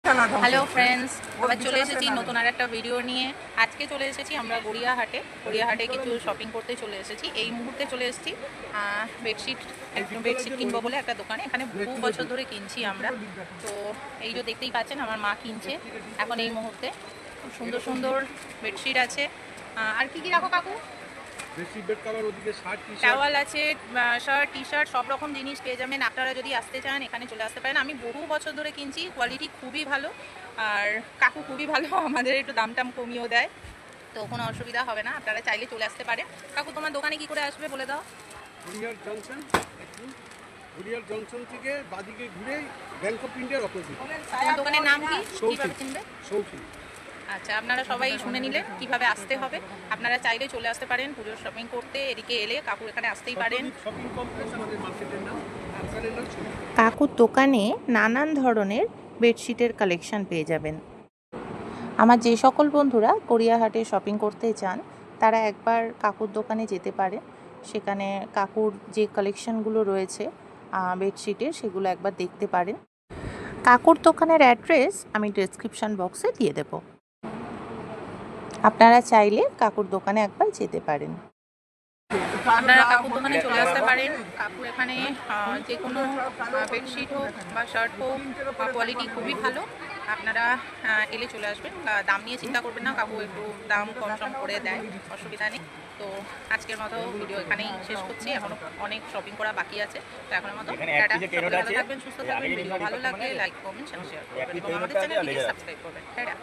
Hello friends, আবার চলে এসেছি নতুন আর একটা ভিডিও নিয়ে। আজকে চলে এসেছি আমরা গড়িয়াহাটে কিছু শপিং করতে চলে এসেছি। এই মুহূর্তে চলে এসেছি বেডশিট কিনবো বলে একটা দোকানে। এখানে বহু বছর ধরে কিনছি আমরা। তো এই যে দেখতেই পাচ্ছেন আমার মা কিনছে এখন এই মুহূর্তে। খুব সুন্দর সুন্দর বেডশিট আছে। আর কি কি রাখো কাকু? টাওয়াল আছে, শার্ট, টি শার্ট, সব রকম জিনিস পেয়ে যাবেন। আপনারা যদি আসতে চান এখানে চলে আসতে পারেন। আমি বহু বছর ধরে কিনছি, কোয়ালিটি খুবই ভালো আর কাকু খুবই ভালো, আমাদের একটু দাম টাম কমিয়েও দেয়, তো কোনো অসুবিধা হবে না। আপনারা চাইলে চলে আসতে পারেন। কাকু তোমার দোকানে কি করে আসবে বলে দাও। ঘুরিয়ার জংশন থেকে বাদিকে ঘুরে ব্যাংক অফ ইন্ডিয়ার অপোজিট। তোমার দোকানের নাম কি? কিভাবে চিনবে? সৌখী। আচ্ছা, আপনারা সবাই শুনে নিলেন কিভাবে আসতে হবে। আপনারা চাইলে চলে আসতে পারেন পুজোর শপিং করতে। এদিকে এলে কাকুর এখানে আসতেই পারেন। শপিং কমপ্লেক্স আমাদের মার্কেটের নাম। কাকুর দোকানে নানান ধরনের বেডশিটের কালেকশন পেয়ে যাবেন। আমার যে সকল বন্ধুরা গড়িয়াহাটে শপিং করতে চান তারা একবার কাকুর দোকানে যেতে পারে। সেখানে কাকুর যে কালেকশনগুলো রয়েছে বেডশিটের, সেগুলো একবার দেখতে পারেন। কাকুর দোকানের অ্যাড্রেস আমি ডেসক্রিপশন বক্সে দিয়ে দেব, আপনারা চাইলে কাকুর দোকানে একবার যেতে পারেন। আপনারা কাকুর দোকানে চলে আসতে পারেন। কাকুর এখানে যে কোনো বেডশিট হোক বা শার্ট হোক, কোয়ালিটি খুবই ভালো। আপনারা এলে চলে আসবেন। দাম নিয়ে চিন্তা করবেন না, কাকু একটু দাম কম সম করে দেয়, অসুবিধা নেই। তো আজকের মতো ভিডিও এখানেই শেষ করছি। এখনও অনেক শপিং করা বাকি আছে। তো এখনের মতো টাটা। ভালো থাকবেন, সুস্থ থাকবেন। ভিডিও ভালো লাগলে লাইক, কমেন্ট, শেয়ার করবেন এবং আমাদের চ্যানেলটিকে সাবস্ক্রাইব করবেন। টাটা।